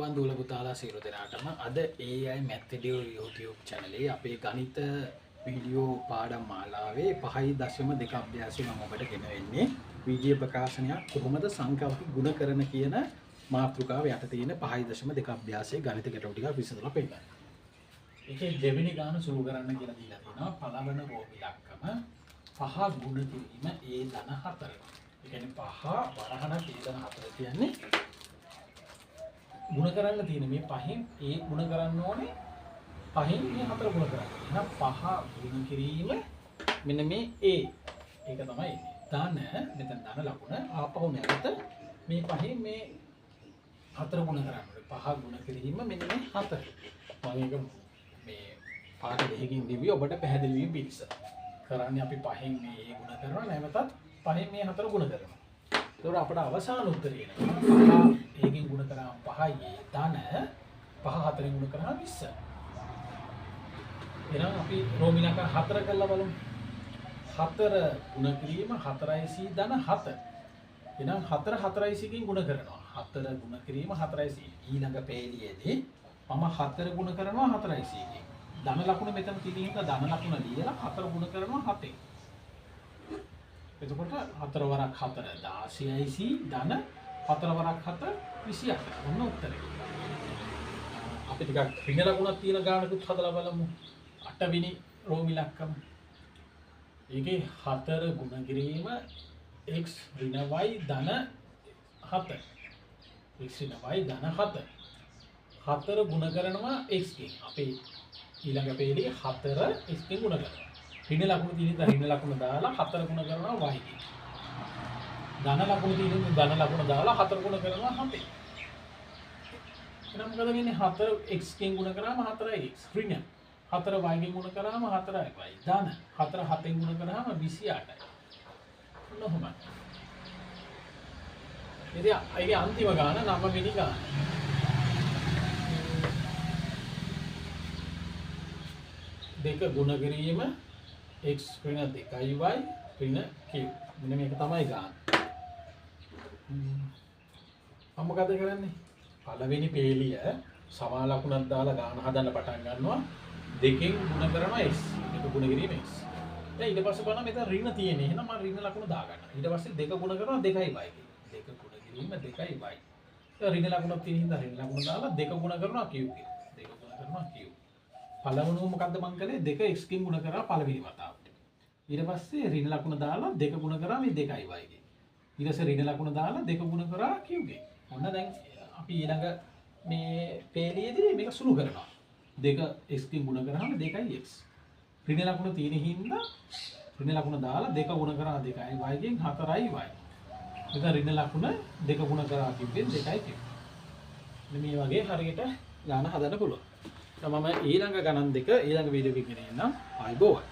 තෙරුවන් දුවල පුතාලා සියලු දෙනාටම අද AI Mathvideo YouTube channel අපේ ගණිත වීඩියෝ පාඩම් මාලාවේ 5.2 අභ්‍යාසය මම ඔබට ගෙනවෙන්නේ වීඩියෝ ප්‍රකාශනයක් කොහොමද සංඛ්‍යාවක ගුණ කරන කියන මාතෘකාව යට තියෙන 5.2 අභ්‍යාසයේ ගණිත ගැටලු ටික විසඳලා පෙන්නන්න. ඒකේ දෙවෙනි ගාන සුළු කරන්න කියලා දීලා තියෙනවා. පළවෙනි රෝ ඉලක්කම 5 ගුණ කිරීම a ධන 4. ඒ කියන්නේ 5 වරහණ a ධන 4 කියන්නේ ගුණ කරන්න තියෙන මේ පහෙන් ඒ ගුණ කරන්න ඕනේ පහෙන් මේ හතර ගුණ කරන්න. එහෙනම් පහ ගුණ කිරීම මෙන්න මේ a ඒක තමයි ධන මෙතන ධන ලකුණ ආපහු නැවත මේ පහෙන් මේ හතර ගුණ කරන්න ඕනේ. පහ ගුණ කිරීම මෙන්න මේ හතර. මම මේක මේ පාඩ දෙකකින් දිවි ඔබට පැහැදිලි වීම පිණිස කරන්නේ අපි පහෙන් මේ a ගුණ කරනවා නැවතත් පහෙන් මේ හතර ගුණ කරනවා. ඒතකොට අපට අවසාන උත්තරය එනවා 5 එකෙන් ගුණ කරාම 5යි ධන 5 4ෙන් ගුණ කරාම 20. එහෙනම් අපි රෝමිනක 4 කරලා බලමු. 4 ගුණ කිරීම 4c ධන 7. එහෙනම් 4 4c කින් ගුණ කරනවා. 4 ගුණ කිරීම 4c. ඊළඟ පේළියේදී මම 4 ගුණ කරනවා 4c කින්. ධන ලකුණ මෙතන තියෙන ධන ලකුණ ලියලා 4 ගුණ කරනවා 7ෙන්. එතකොට 4 වරක් 4 16යිc ධන 4 වරක් 4 28. ඔන්න උත්තරේ. අපි ටිකක් ඍණ ලකුණක් තියෙන ගානකුත් හදලා බලමු. 8 වෙනි රෝම ඉලක්කම. ඒකේ 4 ගුණ කිරීම x ඍණ y ධන 7. x ඍණ y ධන 7. 4 ගුණ කරනවා x කින්. අපි ඊළඟ පේළියේ 4 x කින් ගුණ කරනවා. ඍණ ලකුණු තියෙන ඍණ ලකුණ දාලා 4 ගුණ කරනවා y කින්. ධන ලකුණු තියෙන ධන ලකුණ දාලා 4 ගුණ කරනවා 7. එහෙනම් මොකද වෙන්නේ 4 x කින් ගුණ කරාම 4x ඍණ 4 y කින් ගුණ කරාම 4y ධන 4 7ෙන් ගුණ කරාම 28යි. ඔන්නෝම. ඉතින් ඒකේ අන්තිම ගාන 9 වෙනි ගාන. දෙක ගුණ කිරීම x ඍණ 2y ඍණ q. මෙන්න මේක තමයි ගාන. මම මොකද කරන්නේ? පළවෙනි පේළිය සමාන ලකුණක් දාලා ගාන හදන්න පටන් ගන්නවා. දෙකෙන් ගුණ කරනවා x. දෙක ගුණ කිරීම x. දැන් ඊට පස්සේ බලන්න මෙතන ඍණ තියෙන්නේ. එහෙනම් මම ඍණ ලකුණ දා ගන්නවා. ඊට පස්සේ දෙක ගුණ කරනවා 2y කින්. දෙක ගුණ කිරීම 2y. දැන් ඍණ ලකුණක් තියෙන හින්දා ඍණ ලකුණ දාලා දෙක ගුණ කරනවා q කින්. දෙක ගුණ කරනවා q. පළවෙනුව මොකද්ද මං කළේ? දෙක x කින් ගුණ කරා පළවෙනි වතාවට. ඊට පස්සේ ඍණ ලකුණ දාලා දෙක ගුණ කරා මේ 2y කින්. ඊට පස්සේ ඍණ ලකුණ දාලා දෙක ගුණ කරා q කින්. ඔන්න දැන් අපි ඊළඟ මේ පේළියේදී මේක සුළු කරනවා. දෙක x කින් ගුණ කරාම 2x. ඍණ ලකුණ තියෙන හින්දා ඍණ ලකුණ දාලා දෙක ගුණ කරා 2y කින් 4y. මෙතන ඍණ ලකුණ දෙක ගුණ කරා කිව්වෙන් 2y කිව්වා. මේ වගේ හරියට ගාන හදන්න පුළුවන්. මම ඊළඟ ගණන් දෙක ඊළඟ වීඩියෝ එකකින් එන්නම්. ආයිබෝවන්.